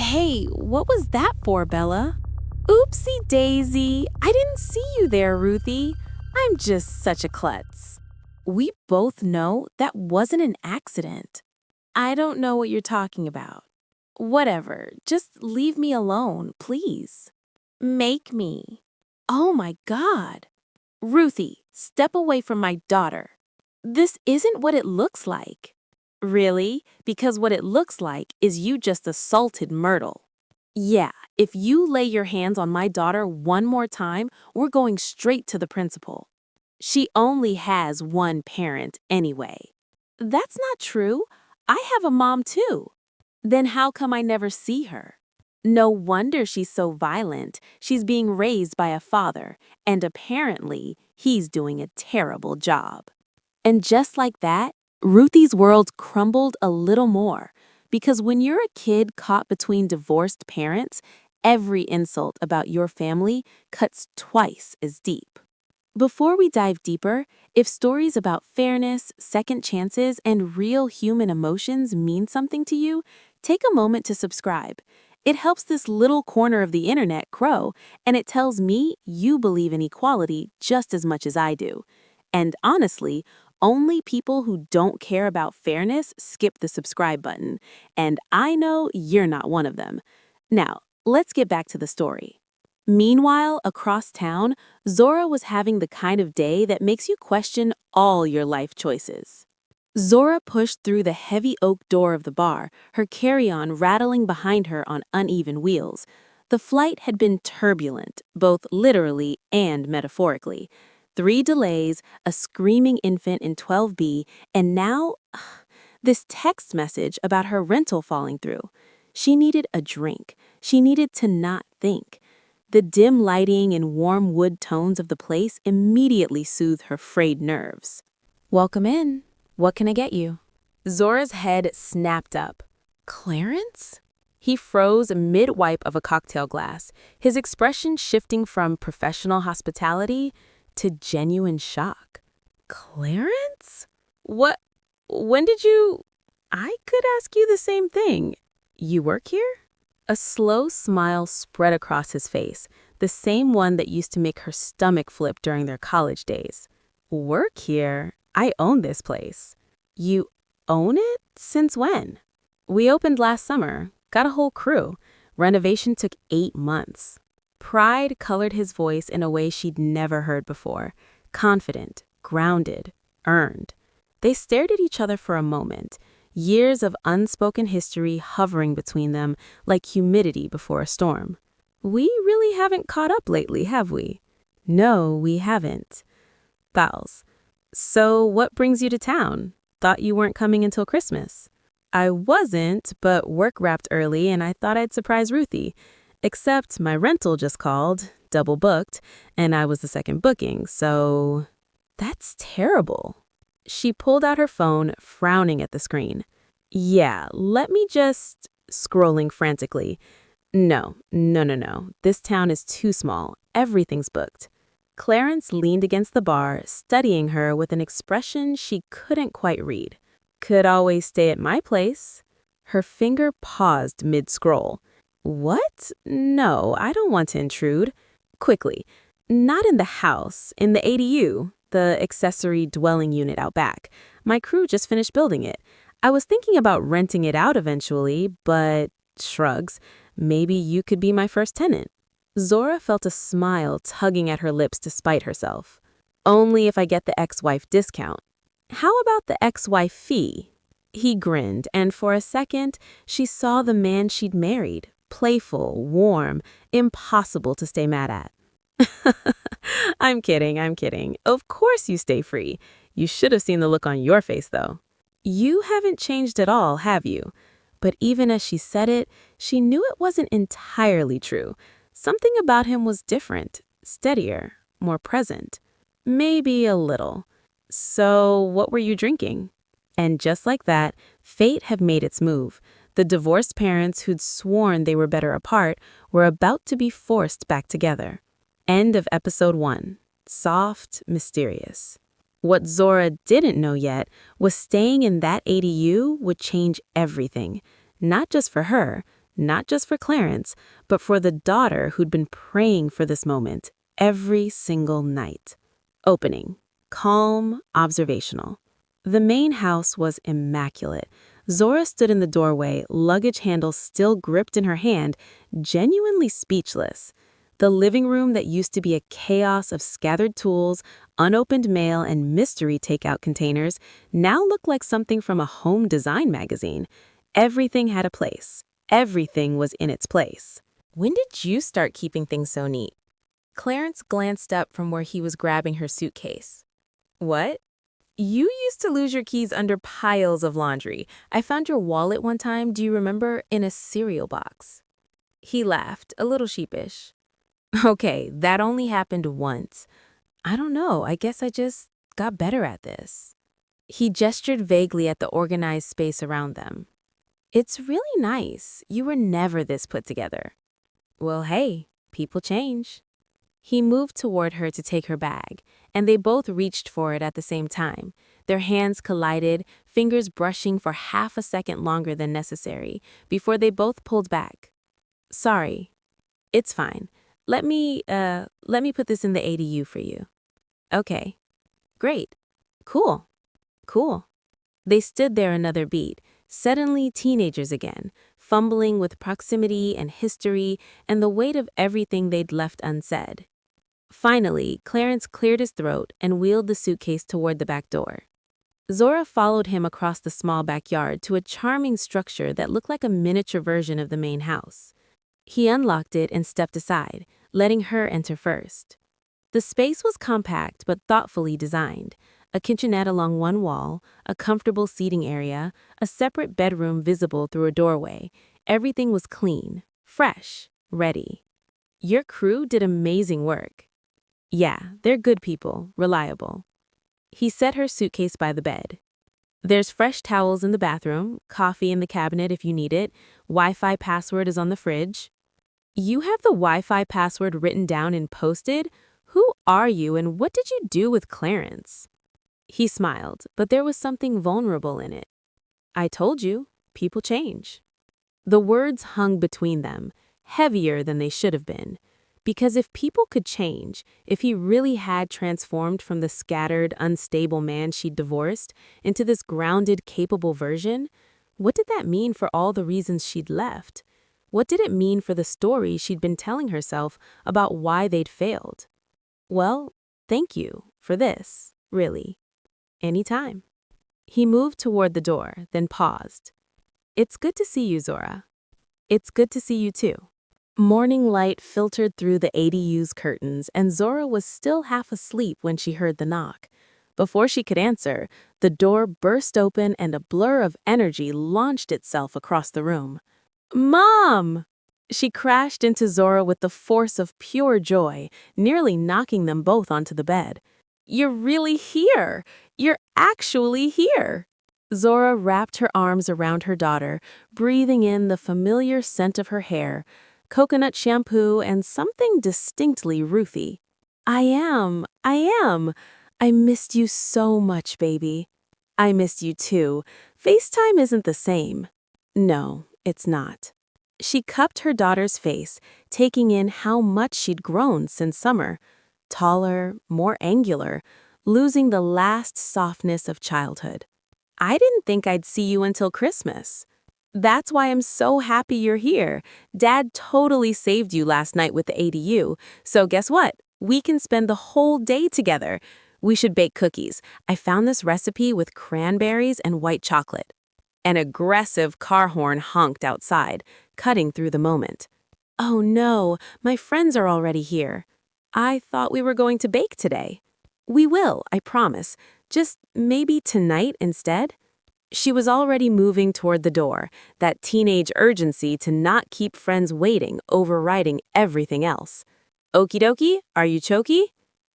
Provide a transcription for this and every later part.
Hey, what was that for, Bella? Oopsie daisy, I didn't see you there, Ruthie. I'm just such a klutz. We both know that wasn't an accident. I don't know what you're talking about. Whatever, just leave me alone, please. Make me. Oh my God. Ruthie, step away from my daughter. This isn't what it looks like. Really? Because what it looks like is you just assaulted Myrtle. Yeah, if you lay your hands on my daughter one more time, we're going straight to the principal. She only has one parent anyway. That's not true. I have a mom too. Then how come I never see her? No wonder she's so violent. She's being raised by a father, and apparently, he's doing a terrible job. And just like that, Ruthie's world crumbled a little more. Because when you're a kid caught between divorced parents, every insult about your family cuts twice as deep. Before we dive deeper, if stories about fairness, second chances, and real human emotions mean something to you, take a moment to subscribe. It helps this little corner of the internet grow, and it tells me you believe in equality just as much as I do. And honestly, only people who don't care about fairness skip the subscribe button, and I know you're not one of them. Now, let's get back to the story. Meanwhile, across town, Zora was having the kind of day that makes you question all your life choices. Zora pushed through the heavy oak door of the bar, her carry-on rattling behind her on uneven wheels. The flight had been turbulent, both literally and metaphorically. 3 delays, a screaming infant in 12B, and now this text message about her rental falling through. She needed a drink. She needed to not think. The dim lighting and warm wood tones of the place immediately soothed her frayed nerves. Welcome in. What can I get you? Zora's head snapped up. Clarence? He froze mid-wipe of a cocktail glass, his expression shifting from professional hospitality to genuine shock. Clarence? What? When did you... I could ask you the same thing. You work here? A slow smile spread across his face, the same one that used to make her stomach flip during their college days. Work here? I own this place. You own it? Since when? We opened last summer, got a whole crew. Renovation took 8 months. Pride colored his voice in a way she'd never heard before. Confident, grounded, earned. They stared at each other for a moment, years of unspoken history hovering between them like humidity before a storm. We really haven't caught up lately, have we? No, we haven't. Bows. So what brings you to town? Thought you weren't coming until Christmas. I wasn't, but work wrapped early and I thought I'd surprise Ruthie. Except my rental just called, double booked, and I was the second booking, so... That's terrible. She pulled out her phone, frowning at the screen. Yeah, let me just... Scrolling frantically. No. This town is too small. Everything's booked. Clarence leaned against the bar, studying her with an expression she couldn't quite read. Could always stay at my place. Her finger paused mid-scroll. What? No, I don't want to intrude. Quickly. Not in the house, in the ADU, the accessory dwelling unit out back. My crew just finished building it. I was thinking about renting it out eventually, but shrugs. Maybe you could be my first tenant. Zora felt a smile tugging at her lips to spite herself. Only if I get the ex-wife discount. How about the ex-wife fee? He grinned, and for a second, she saw the man she'd married. Playful, warm, impossible to stay mad at. I'm kidding. Of course you stay free. You should have seen the look on your face, though. You haven't changed at all, have you? But even as she said it, she knew it wasn't entirely true. Something about him was different, steadier, more present. Maybe a little. So what were you drinking? And just like that, fate had made its move. The divorced parents who'd sworn they were better apart were about to be forced back together. End of episode 1. Soft, mysterious. What Zora didn't know yet was staying in that ADU would change everything. Not just for her, Not just for Clarence, but for the daughter who'd been praying for this moment every single night. Opening. Calm, observational. The main house was immaculate. Zora stood in the doorway, luggage handle still gripped in her hand, genuinely speechless. The living room that used to be a chaos of scattered tools, unopened mail, and mystery takeout containers now looked like something from a home design magazine. Everything had a place. Everything was in its place. When did you start keeping things so neat? Clarence glanced up from where he was grabbing her suitcase. What? You used to lose your keys under piles of laundry. I found your wallet one time, do you remember, in a cereal box. He laughed, a little sheepish. Okay, that only happened once. I don't know, I guess I just got better at this. He gestured vaguely at the organized space around them. It's really nice. You were never this put together. Well, hey, people change. He moved toward her to take her bag, and they both reached for it at the same time. Their hands collided, fingers brushing for half a second longer than necessary, before they both pulled back. Sorry. It's fine. Let me put this in the ADU for you. Okay. Great. Cool. Cool. They stood there another beat, suddenly teenagers again, fumbling with proximity and history and the weight of everything they'd left unsaid. Finally, Clarence cleared his throat and wheeled the suitcase toward the back door. Zora followed him across the small backyard to a charming structure that looked like a miniature version of the main house. He unlocked it and stepped aside, letting her enter first. The space was compact but thoughtfully designed. A kitchenette along one wall, a comfortable seating area, a separate bedroom visible through a doorway. Everything was clean, fresh, ready. Your crew did amazing work. Yeah, they're good people, reliable. He set her suitcase by the bed. There's fresh towels in the bathroom, coffee in the cabinet if you need it, Wi-Fi password is on the fridge. You have the Wi-Fi password written down and posted? Who are you and what did you do with Clarence? He smiled, but there was something vulnerable in it. I told you, people change. The words hung between them, heavier than they should have been. Because if people could change, if he really had transformed from the scattered, unstable man she'd divorced into this grounded, capable version, what did that mean for all the reasons she'd left? What did it mean for the story she'd been telling herself about why they'd failed? Well, thank you for this, really. Anytime. He moved toward the door, then paused. It's good to see you, Zora. It's good to see you too. Morning light filtered through the ADU's curtains, and Zora was still half asleep when she heard the knock. Before she could answer, the door burst open and a blur of energy launched itself across the room. Mom! She crashed into Zora with the force of pure joy, nearly knocking them both onto the bed. You're really here! You're actually here! Zora wrapped her arms around her daughter, breathing in the familiar scent of her hair, coconut shampoo, and something distinctly Ruthie. I am. I missed you so much, baby. I missed you too. FaceTime isn't the same. No, it's not. She cupped her daughter's face, taking in how much she'd grown since summer. Taller, more angular, losing the last softness of childhood. I didn't think I'd see you until Christmas. That's why I'm so happy you're here. Dad totally saved you last night with the ADU, so guess what? We can spend the whole day together. We should bake cookies. I found this recipe with cranberries and white chocolate. An aggressive car horn honked outside, cutting through the moment. Oh no, my friends are already here. I thought we were going to bake today. We will, I promise. Just maybe tonight instead? She was already moving toward the door, that teenage urgency to not keep friends waiting, overriding everything else. Okie dokie, are you choky?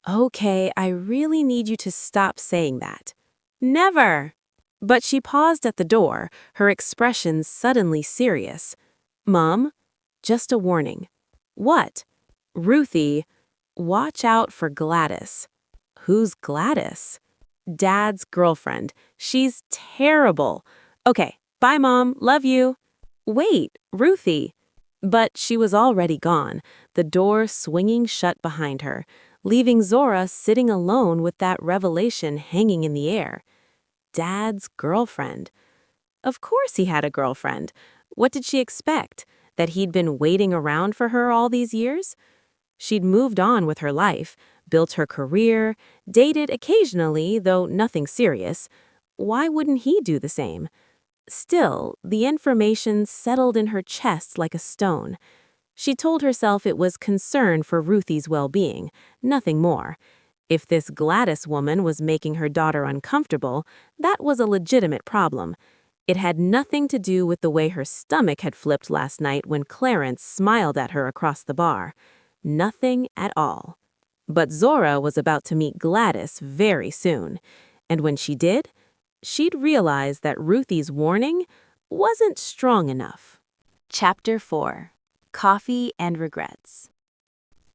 Okay, I really need you to stop saying that. Never! But she paused at the door, her expression suddenly serious. Mom, just a warning. What? Ruthie, watch out for Gladys. Who's Gladys? Dad's girlfriend. She's terrible. Okay, bye, Mom. Love you. Wait, Ruthie! But she was already gone, the door swinging shut behind her, leaving Zora sitting alone with that revelation hanging in the air. Dad's girlfriend. Of course he had a girlfriend. What did she expect? That he'd been waiting around for her all these years? She'd moved on with her life, built her career, dated occasionally, though nothing serious. Why wouldn't he do the same? Still, the information settled in her chest like a stone. She told herself it was concern for Ruthie's well-being, nothing more. If this Gladys woman was making her daughter uncomfortable, that was a legitimate problem. It had nothing to do with the way her stomach had flipped last night when Clarence smiled at her across the bar. Nothing at all. But Zora was about to meet Gladys very soon, and when she did, she'd realize that Ruthie's warning wasn't strong enough. Chapter 4. Coffee and Regrets.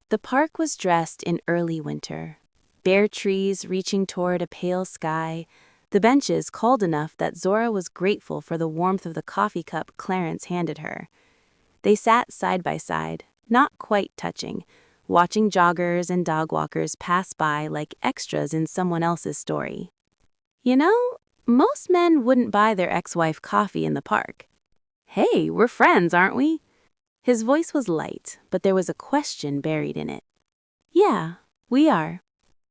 The park was dressed in early winter. Bare trees reaching toward a pale sky, the benches cold enough that Zora was grateful for the warmth of the coffee cup Clarence handed her. They sat side by side, not quite touching, watching joggers and dog walkers pass by like extras in someone else's story. You know, most men wouldn't buy their ex-wife coffee in the park. Hey, we're friends, aren't we? His voice was light, but there was a question buried in it. Yeah, we are.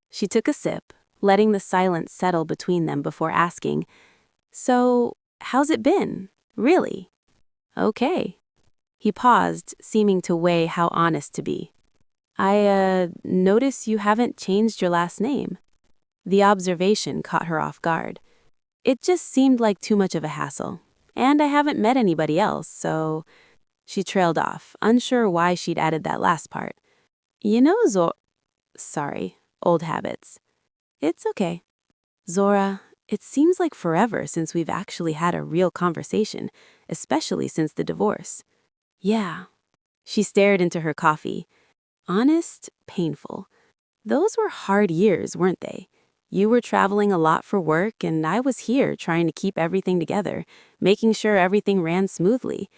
She took a sip, letting the silence settle between them before asking, So, how's it been? Really? Okay. He paused, seeming to weigh how honest to be. I notice you haven't changed your last name. The observation caught her off guard. It just seemed like too much of a hassle. And I haven't met anybody else, so... She trailed off, unsure why she'd added that last part. You know, Sorry, old habits. It's okay. Zora, it seems like forever since we've actually had a real conversation, especially since the divorce. Yeah. She stared into her coffee. Honest, painful. Those were hard years, weren't they? You were traveling a lot for work, and I was here trying to keep everything together, making sure everything ran smoothly.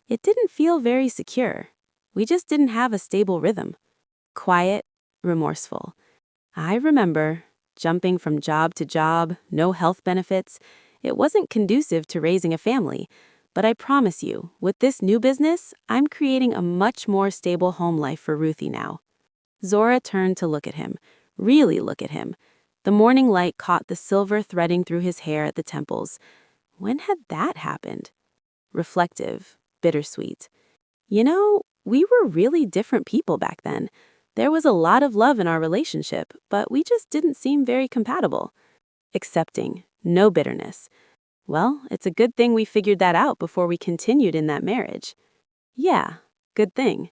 It didn't feel very secure. We just didn't have a stable rhythm. Quiet, remorseful. I remember, jumping from job to job, no health benefits. It wasn't conducive to raising a family. But I promise you, with this new business, I'm creating a much more stable home life for Ruthie now. Zora turned to look at him, really look at him. The morning light caught the silver threading through his hair at the temples. When had that happened? Reflective, bittersweet. You know, we were really different people back then. There was a lot of love in our relationship, but we just didn't seem very compatible. Accepting, no bitterness. Well, it's a good thing we figured that out before we continued in that marriage. Yeah, good thing.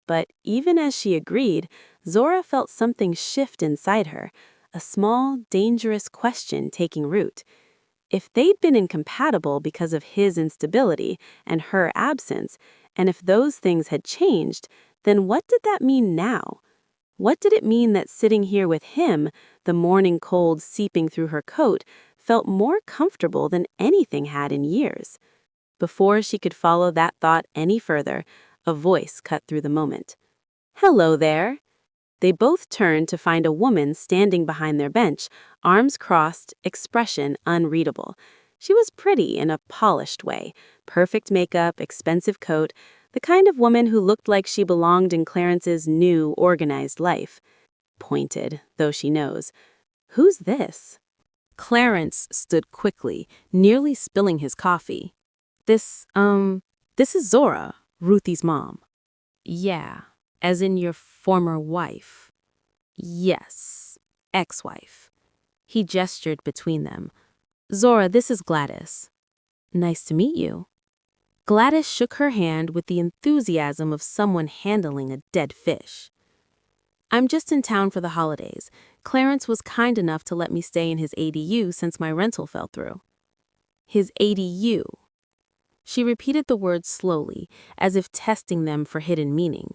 But even as she agreed, Zora felt something shift inside her, a small, dangerous question taking root. If they'd been incompatible because of his instability and her absence, and if those things had changed, then what did that mean now? What did it mean that sitting here with him, the morning cold seeping through her coat, felt more comfortable than anything had in years? Before she could follow that thought any further, a voice cut through the moment. Hello there. They both turned to find a woman standing behind their bench, arms crossed, expression unreadable. She was pretty in a polished way, perfect makeup, expensive coat, the kind of woman who looked like she belonged in Clarence's new, organized life. Pointed, though she knows. Who's this? Clarence stood quickly, nearly spilling his coffee. This is Zora, Ruthie's mom. Yeah, as in your former wife. Yes, ex-wife. He gestured between them. Zora, this is Gladys. Nice to meet you. Gladys shook her hand with the enthusiasm of someone handling a dead fish. I'm just in town for the holidays. Clarence was kind enough to let me stay in his ADU since my rental fell through. His ADU. She repeated the words slowly, as if testing them for hidden meaning.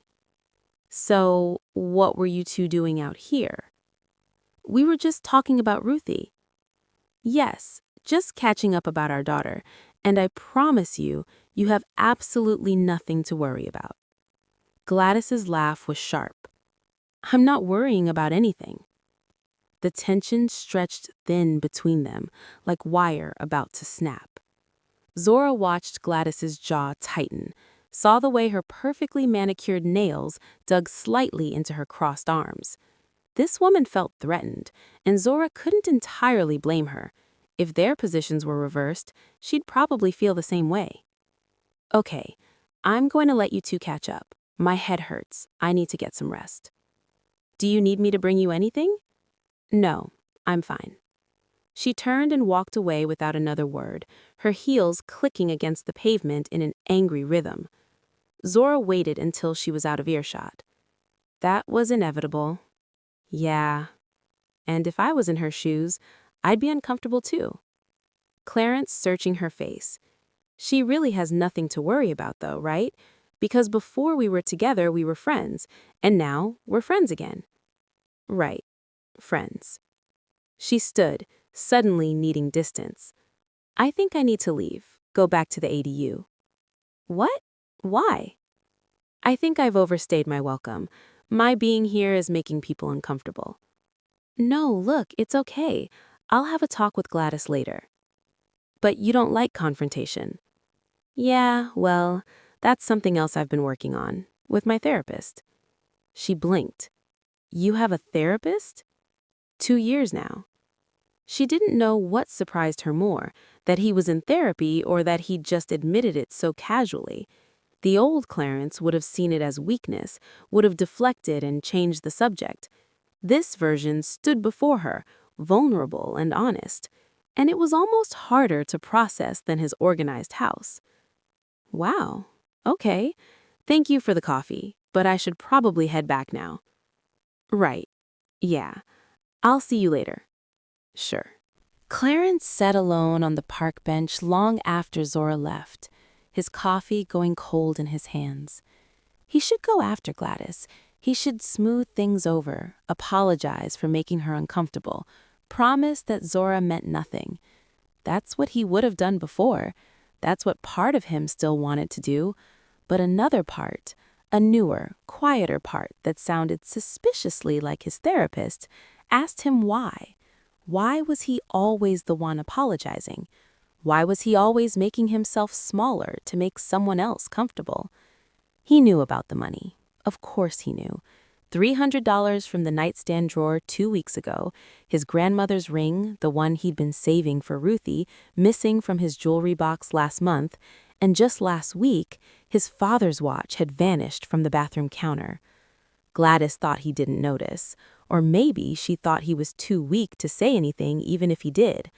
So, what were you two doing out here? We were just talking about Ruthie. Yes, just catching up about our daughter, and I promise you, You have absolutely nothing to worry about." Gladys's laugh was sharp. "I'm not worrying about anything." The tension stretched thin between them, like wire about to snap. Zora watched Gladys's jaw tighten, saw the way her perfectly manicured nails dug slightly into her crossed arms. This woman felt threatened, and Zora couldn't entirely blame her. If their positions were reversed, she'd probably feel the same way. "Okay, I'm going to let you two catch up. My head hurts. I need to get some rest." "Do you need me to bring you anything?" "No, I'm fine." She turned and walked away without another word, her heels clicking against the pavement in an angry rhythm. Zora waited until she was out of earshot. That was inevitable. Yeah. And if I was in her shoes, I'd be uncomfortable too. Clarence searching her face. "She really has nothing to worry about though, right? Because before we were together, we were friends, and now we're friends again." "Right. Friends." She stood, suddenly needing distance. "I think I need to leave, go back to the ADU." "What? Why?" "I think I've overstayed my welcome. My being here is making people uncomfortable." "No, look, it's okay. I'll have a talk with Gladys later." "But you don't like confrontation." "Yeah, well, that's something else I've been working on, with my therapist." She blinked. "You have a therapist?" 2 years now." She didn't know what surprised her more, that he was in therapy or that he'd just admitted it so casually. The old Clarence would have seen it as weakness, would have deflected and changed the subject. This version stood before her, vulnerable and honest, and it was almost harder to process than his organized house. "Wow, okay. Thank you for the coffee, but I should probably head back now." "Right. Yeah. I'll see you later." "Sure." Clarence sat alone on the park bench long after Zora left, his coffee going cold in his hands. He should go after Gladys. He should smooth things over, apologize for making her uncomfortable, promise that Zora meant nothing. That's what he would have done before. That's what part of him still wanted to do. But another part, a newer, quieter part that sounded suspiciously like his therapist, asked him why. Why was he always the one apologizing? Why was he always making himself smaller to make someone else comfortable? He knew about the money. Of course he knew. $300 from the nightstand drawer 2 weeks ago, his grandmother's ring, the one he'd been saving for Ruthie, missing from his jewelry box last month, and just last week, his father's watch had vanished from the bathroom counter. Gladys thought he didn't notice, or maybe she thought he was too weak to say anything even if he did.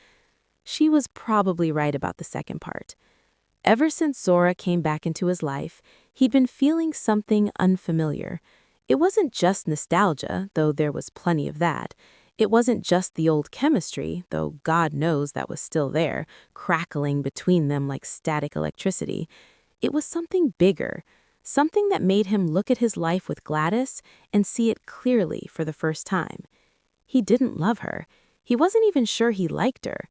She was probably right about the second part. Ever since Zora came back into his life, he'd been feeling something unfamiliar. It wasn't just nostalgia, though there was plenty of that. It wasn't just the old chemistry, though God knows that was still there, crackling between them like static electricity. It was something bigger, something that made him look at his life with Gladys and see it clearly for the first time. He didn't love her. He wasn't even sure he liked her.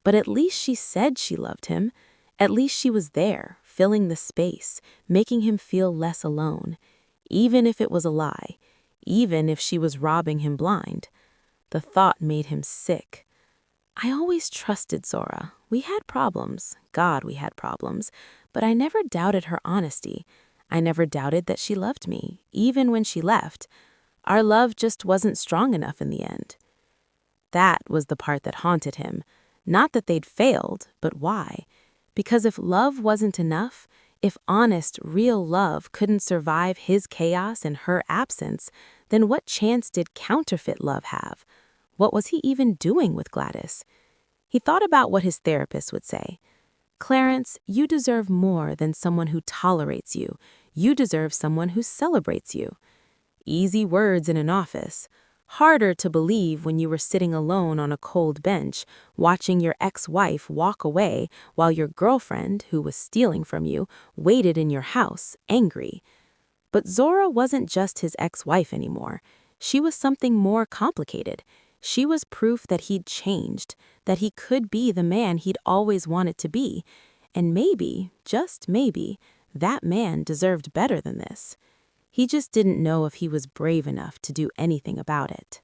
But at least she said she loved him. At least she was there, filling the space, making him feel less alone. Even if it was a lie, even if she was robbing him blind. The thought made him sick. I always trusted Zora. We had problems. God, we had problems. But I never doubted her honesty. I never doubted that she loved me, even when she left. Our love just wasn't strong enough in the end. That was the part that haunted him. Not that they'd failed, but why? Because if love wasn't enough, if honest, real love couldn't survive his chaos and her absence, then what chance did counterfeit love have? What was he even doing with Gladys? He thought about what his therapist would say. "Clarence, you deserve more than someone who tolerates you. You deserve someone who celebrates you." Easy words in an office. Harder to believe when you were sitting alone on a cold bench, watching your ex-wife walk away while your girlfriend, who was stealing from you, waited in your house, angry. But Zora wasn't just his ex-wife anymore. She was something more complicated. She was proof that he'd changed, that he could be the man he'd always wanted to be. And maybe, just maybe, that man deserved better than this. He just didn't know if he was brave enough to do anything about it.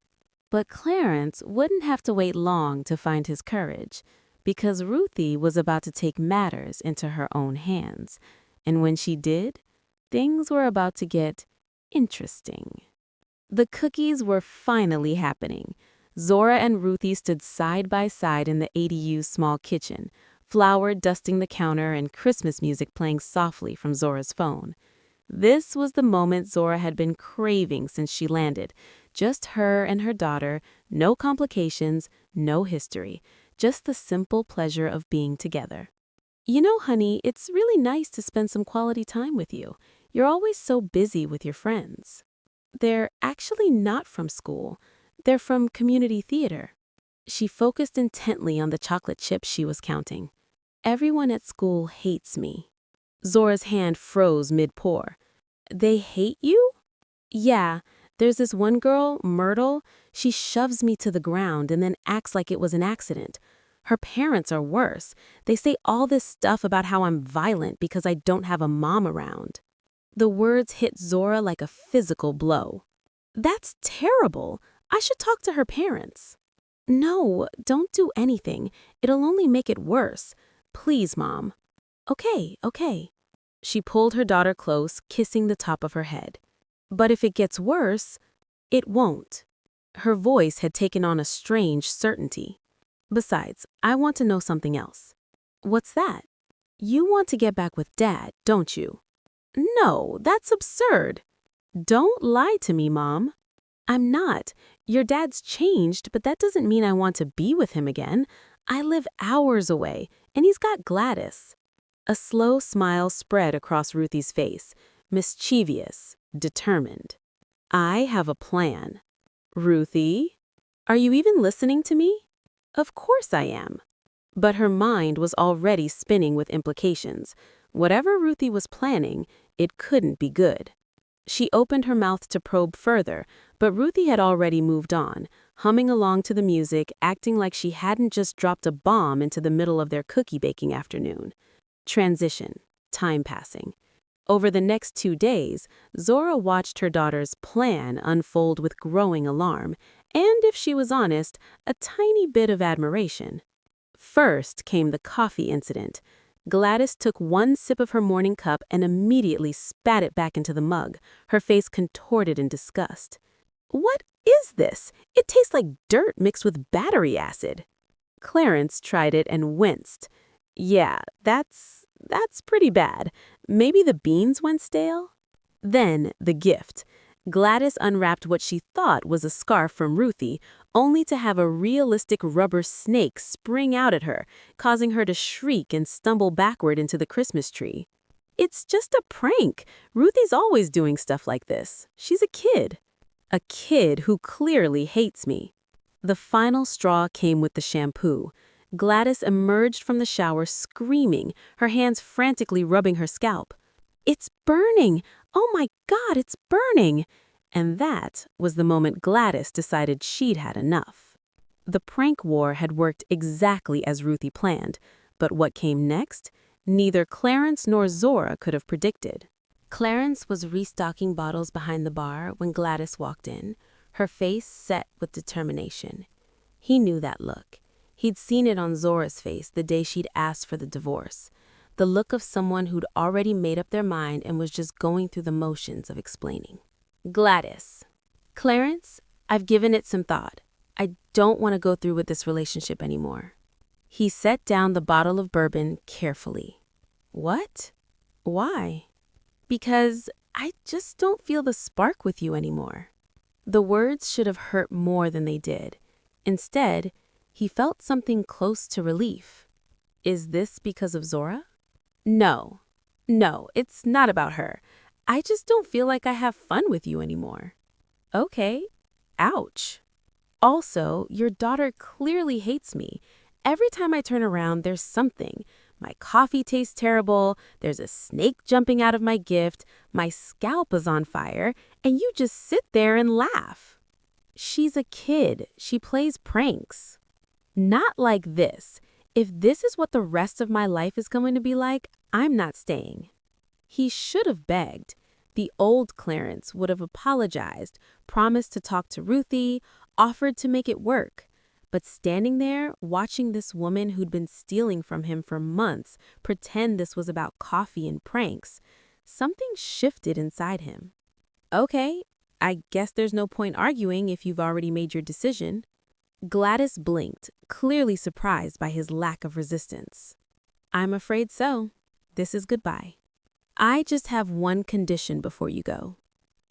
But Clarence wouldn't have to wait long to find his courage, because Ruthie was about to take matters into her own hands. And when she did, things were about to get interesting. The cookies were finally happening. Zora and Ruthie stood side by side in the ADU's small kitchen, flour dusting the counter and Christmas music playing softly from Zora's phone. This was the moment Zora had been craving since she landed. Just her and her daughter, no complications, no history, just the simple pleasure of being together. You know, honey, it's really nice to spend some quality time with you. You're always so busy with your friends. They're actually not from school. They're from community theater. She focused intently on the chocolate chips she was counting. Everyone at school hates me. Zora's hand froze mid-pour. They hate you? Yeah, there's this one girl, Myrtle. She shoves me to the ground and then acts like it was an accident. Her parents are worse. They say all this stuff about how I'm violent because I don't have a mom around. The words hit Zora like a physical blow. That's terrible. I should talk to her parents. No, don't do anything. It'll only make it worse. Please, Mom. Okay. She pulled her daughter close, kissing the top of her head. But if it gets worse, it won't. Her voice had taken on a strange certainty. Besides, I want to know something else. What's that? You want to get back with Dad, don't you? No, that's absurd. Don't lie to me, Mom. I'm not. Your dad's changed, but that doesn't mean I want to be with him again. I live hours away, and he's got Gladys. A slow smile spread across Ruthie's face, mischievous, determined. I have a plan. Ruthie, are you even listening to me? Of course I am. But her mind was already spinning with implications. Whatever Ruthie was planning, it couldn't be good. She opened her mouth to probe further, but Ruthie had already moved on, humming along to the music, acting like she hadn't just dropped a bomb into the middle of their cookie baking afternoon. Transition. Time passing. Over the next 2 days, Zora watched her daughter's plan unfold with growing alarm, and, if she was honest, a tiny bit of admiration. First came the coffee incident. Gladys took one sip of her morning cup and immediately spat it back into the mug, her face contorted in disgust. What is this? It tastes like dirt mixed with battery acid. Clarence tried it and winced. Yeah, that's pretty bad. Maybe the beans went stale? Then the gift. Gladys unwrapped what she thought was a scarf from Ruthie, only to have a realistic rubber snake spring out at her, causing her to shriek and stumble backward into the Christmas tree. It's just a prank. Ruthie's always doing stuff like this. She's a kid. A kid who clearly hates me. The final straw came with the shampoo. Gladys emerged from the shower screaming, her hands frantically rubbing her scalp. It's burning! Oh my God, it's burning! And that was the moment Gladys decided she'd had enough. The prank war had worked exactly as Ruthie planned, but what came next, neither Clarence nor Zora could have predicted. Clarence was restocking bottles behind the bar when Gladys walked in, her face set with determination. He knew that look. He'd seen it on Zora's face the day she'd asked for the divorce. The look of someone who'd already made up their mind and was just going through the motions of explaining. Gladys. Clarence, I've given it some thought. I don't want to go through with this relationship anymore. He set down the bottle of bourbon carefully. What? Why? Because I just don't feel the spark with you anymore. The words should have hurt more than they did. Instead, he felt something close to relief. Is this because of Zora? No, it's not about her. I just don't feel like I have fun with you anymore. Okay, ouch. Also, your daughter clearly hates me. Every time I turn around, there's something. My coffee tastes terrible, there's a snake jumping out of my gift, my scalp is on fire, and you just sit there and laugh. She's a kid. She plays pranks. Not like this. If this is what the rest of my life is going to be like, I'm not staying. He should have begged. The old Clarence would have apologized, promised to talk to Ruthie, offered to make it work. But standing there, watching this woman who'd been stealing from him for months pretend this was about coffee and pranks, something shifted inside him. Okay, I guess there's no point arguing if you've already made your decision. Gladys blinked, clearly surprised by his lack of resistance. I'm afraid so. This is goodbye. I just have one condition before you go.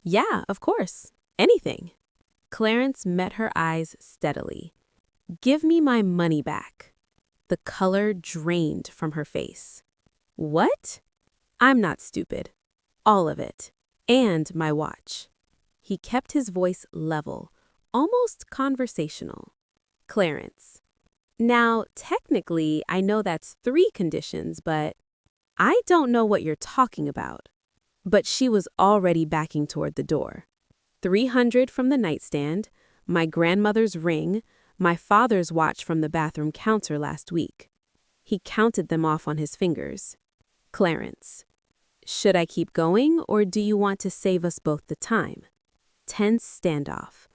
Yeah, of course. Anything. Clarence met her eyes steadily. Give me my money back. The color drained from her face. What? I'm not stupid. All of it. And my watch. He kept his voice level, almost conversational. Clarence. Now, technically, I know that's 3 conditions, but I don't know what you're talking about. But she was already backing toward the door. 300 from the nightstand, my grandmother's ring, my father's watch from the bathroom counter last week. He counted them off on his fingers. Clarence. Should I keep going, or do you want to save us both the time? Tense standoff.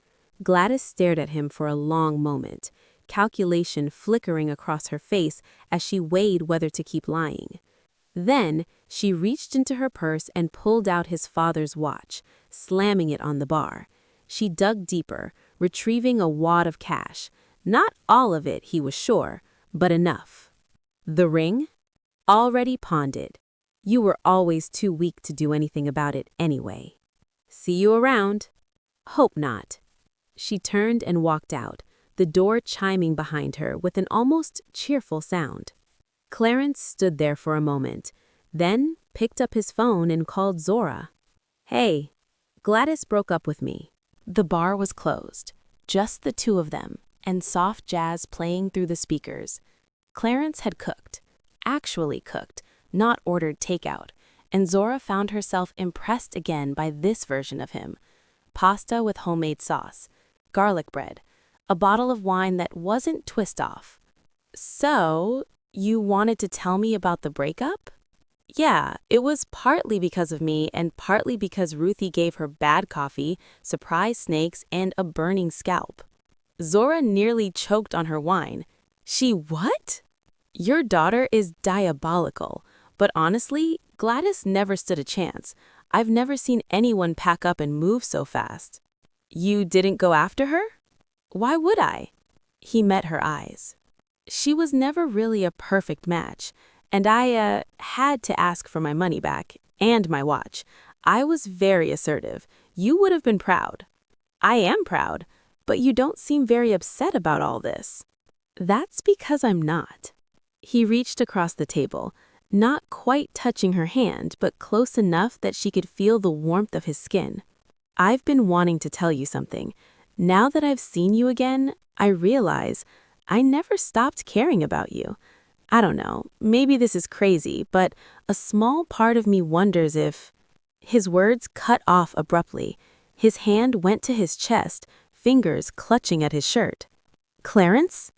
Gladys stared at him for a long moment, calculation flickering across her face as she weighed whether to keep lying. Then, she reached into her purse and pulled out his father's watch, slamming it on the bar. She dug deeper, retrieving a wad of cash. Not all of it, he was sure, but enough. The ring? Already pawned it. You were always too weak to do anything about it anyway. See you around. Hope not. She turned and walked out, the door chiming behind her with an almost cheerful sound. Clarence stood there for a moment, then picked up his phone and called Zora. Hey, Gladys broke up with me. The bar was closed, just the 2 of them, and soft jazz playing through the speakers. Clarence had cooked, actually cooked, not ordered takeout, and Zora found herself impressed again by this version of him. Pasta with homemade sauce, garlic bread, a bottle of wine that wasn't twist-off. So, you wanted to tell me about the breakup? Yeah, it was partly because of me and partly because Ruthie gave her bad coffee, surprise snakes, and a burning scalp. Zora nearly choked on her wine. She what? Your daughter is diabolical, but honestly, Gladys never stood a chance. I've never seen anyone pack up and move so fast. You didn't go after her? Why would I? He met her eyes. She was never really a perfect match, and I had to ask for my money back and my watch. I was very assertive. You would have been proud. I am proud, but you don't seem very upset about all this. That's because I'm not. He reached across the table, not quite touching her hand, but close enough that she could feel the warmth of his skin. I've been wanting to tell you something. Now that I've seen you again, I realize I never stopped caring about you. I don't know, maybe this is crazy, but a small part of me wonders if... His words cut off abruptly. His hand went to his chest, fingers clutching at his shirt. Clarence?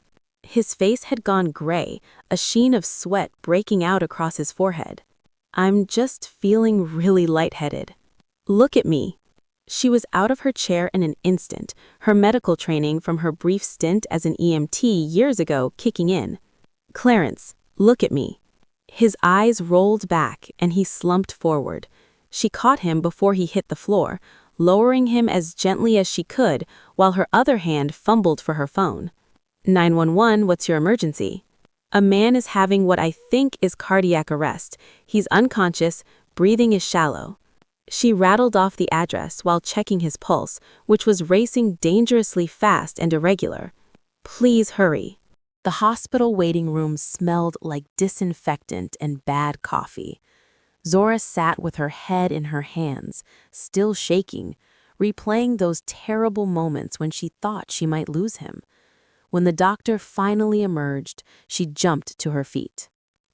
His face had gone gray, a sheen of sweat breaking out across his forehead. I'm just feeling really lightheaded. Look at me. She was out of her chair in an instant, her medical training from her brief stint as an EMT years ago kicking in. Clarence, look at me. His eyes rolled back and he slumped forward. She caught him before he hit the floor, lowering him as gently as she could while her other hand fumbled for her phone. 911, what's your emergency? A man is having what I think is cardiac arrest. He's unconscious, breathing is shallow. She rattled off the address while checking his pulse, which was racing dangerously fast and irregular. Please hurry. The hospital waiting room smelled like disinfectant and bad coffee. Zora sat with her head in her hands, still shaking, replaying those terrible moments when she thought she might lose him. When the doctor finally emerged, she jumped to her feet.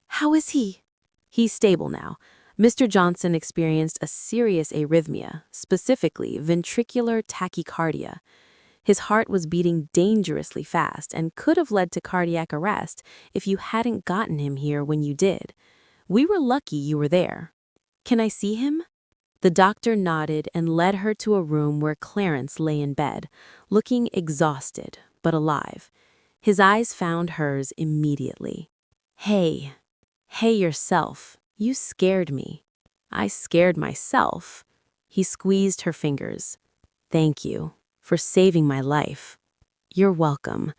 How is he? He's stable now. Mr. Johnson experienced a serious arrhythmia, specifically ventricular tachycardia. His heart was beating dangerously fast and could have led to cardiac arrest if you hadn't gotten him here when you did. We were lucky you were there. Can I see him? The doctor nodded and led her to a room where Clarence lay in bed, looking exhausted but alive. His eyes found hers immediately. Hey, hey yourself, you scared me. I scared myself. He squeezed her fingers. Thank you for saving my life. You're welcome.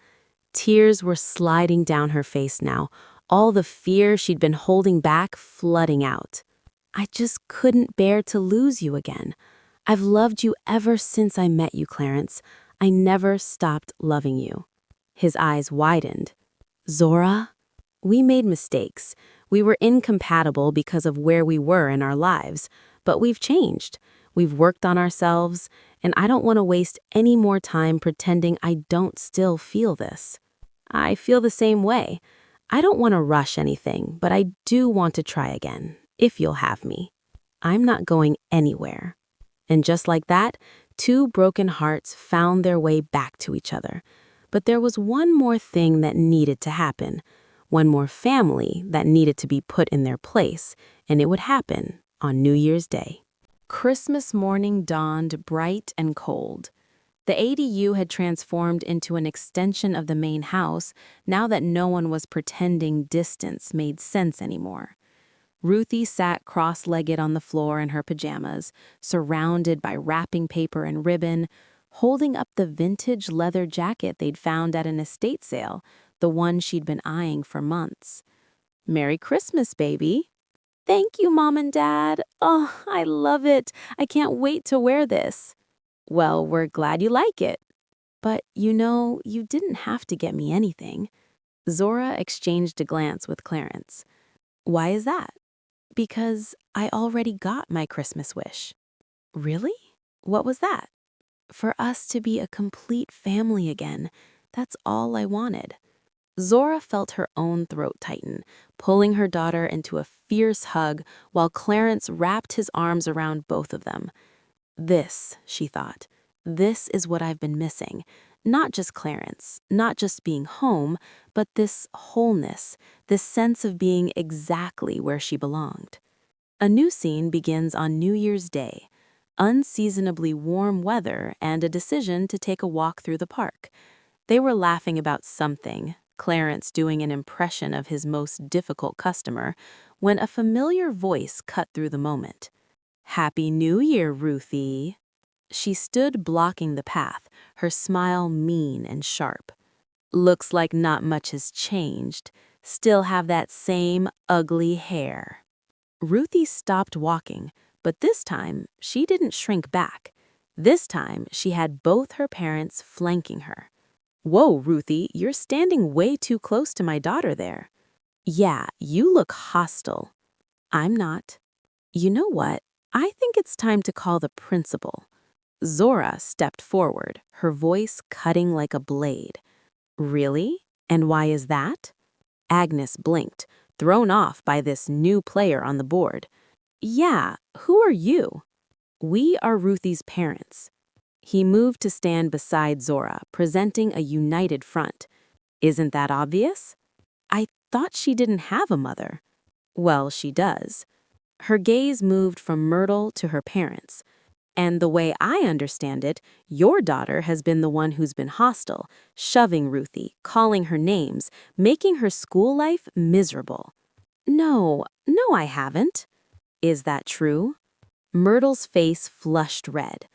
Tears were sliding down her face now, all the fear she'd been holding back flooding out. I just couldn't bear to lose you again. I've loved you ever since I met you, Clarence. I never stopped loving you. His eyes widened. Zora? We made mistakes. We were incompatible because of where we were in our lives, but we've changed. We've worked on ourselves, and I don't want to waste any more time pretending I don't still feel this. I feel the same way. I don't want to rush anything, but I do want to try again, if you'll have me. I'm not going anywhere. And just like that, two broken hearts found their way back to each other. But there was one more thing that needed to happen, one more family that needed to be put in their place, and it would happen on New Year's Day. Christmas morning dawned bright and cold. The ADU had transformed into an extension of the main house now that no one was pretending distance made sense anymore. Ruthie sat cross-legged on the floor in her pajamas, surrounded by wrapping paper and ribbon, holding up the vintage leather jacket they'd found at an estate sale, the one she'd been eyeing for months. Merry Christmas, baby. Thank you, Mom and Dad. Oh, I love it. I can't wait to wear this. Well, we're glad you like it. But you didn't have to get me anything. Zora exchanged a glance with Clarence. Why is that? Because I already got my Christmas wish. Really? What was that? For us to be a complete family again. That's all I wanted. Zora felt her own throat tighten, pulling her daughter into a fierce hug while Clarence wrapped his arms around both of them. This, she thought, this is what I've been missing. Not just Clarence, not just being home, but this wholeness, this sense of being exactly where she belonged. A new scene begins on New Year's Day. Unseasonably warm weather and a decision to take a walk through the park. They were laughing about something, Clarence doing an impression of his most difficult customer, when a familiar voice cut through the moment. Happy New Year, Ruthie. She stood blocking the path, her smile mean and sharp. Looks like not much has changed. Still have that same ugly hair. Ruthie stopped walking, but this time she didn't shrink back. This time she had both her parents flanking her. Whoa, Ruthie, you're standing way too close to my daughter there. Yeah, you look hostile. I'm not. You know what? I think it's time to call the principal. Zora stepped forward, her voice cutting like a blade. Really? And why is that? Agnes blinked, thrown off by this new player on the board. Yeah, who are you? We are Ruthie's parents. He moved to stand beside Zora, presenting a united front. Isn't that obvious? I thought she didn't have a mother. Well, she does. Her gaze moved from Myrtle to her parents. And the way I understand it, your daughter has been the one who's been hostile, shoving Ruthie, calling her names, making her school life miserable. No, I haven't. Is that true? Myrtle's face flushed red.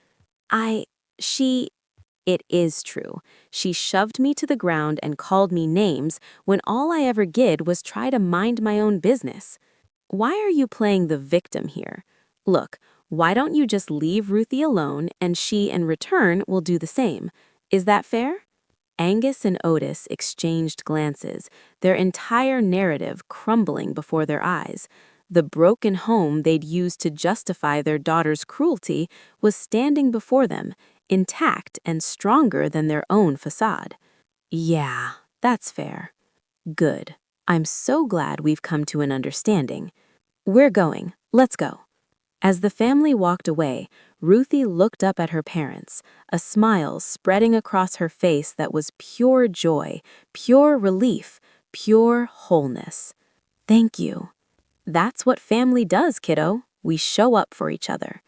It is true. She shoved me to the ground and called me names when all I ever did was try to mind my own business. Why are you playing the victim here? Look, why don't you just leave Ruthie alone and she in return will do the same? Is that fair? Angus and Otis exchanged glances, their entire narrative crumbling before their eyes. The broken home they'd used to justify their daughter's cruelty was standing before them, intact and stronger than their own facade. Yeah, that's fair. Good. I'm so glad we've come to an understanding. We're going. Let's go. As the family walked away, Ruthie looked up at her parents, a smile spreading across her face that was pure joy, pure relief, pure wholeness. Thank you. That's what family does, kiddo. We show up for each other.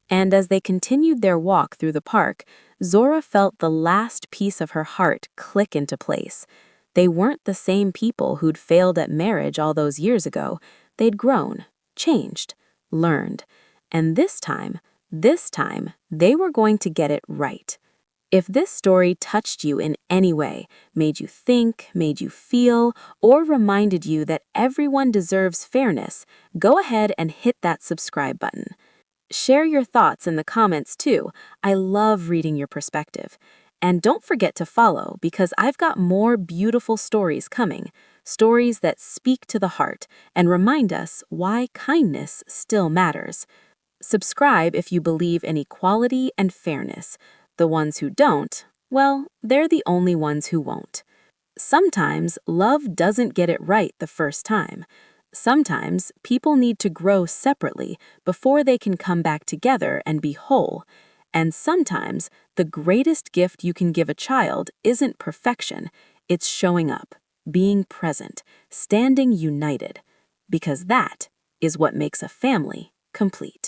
And as they continued their walk through the park, Zora felt the last piece of her heart click into place. They weren't the same people who'd failed at marriage all those years ago. They'd grown, changed, learned. And this time, they were going to get it right. If this story touched you in any way, made you think, made you feel, or reminded you that everyone deserves fairness, go ahead and hit that subscribe button. Share your thoughts in the comments too. I love reading your perspective. And don't forget to follow because I've got more beautiful stories coming, stories that speak to the heart and remind us why kindness still matters. Subscribe if you believe in equality and fairness. The ones who don't, well, they're the only ones who won't. Sometimes love doesn't get it right the first time. Sometimes people need to grow separately before they can come back together and be whole. And sometimes the greatest gift you can give a child isn't perfection, it's showing up, being present, standing united. Because that is what makes a family complete.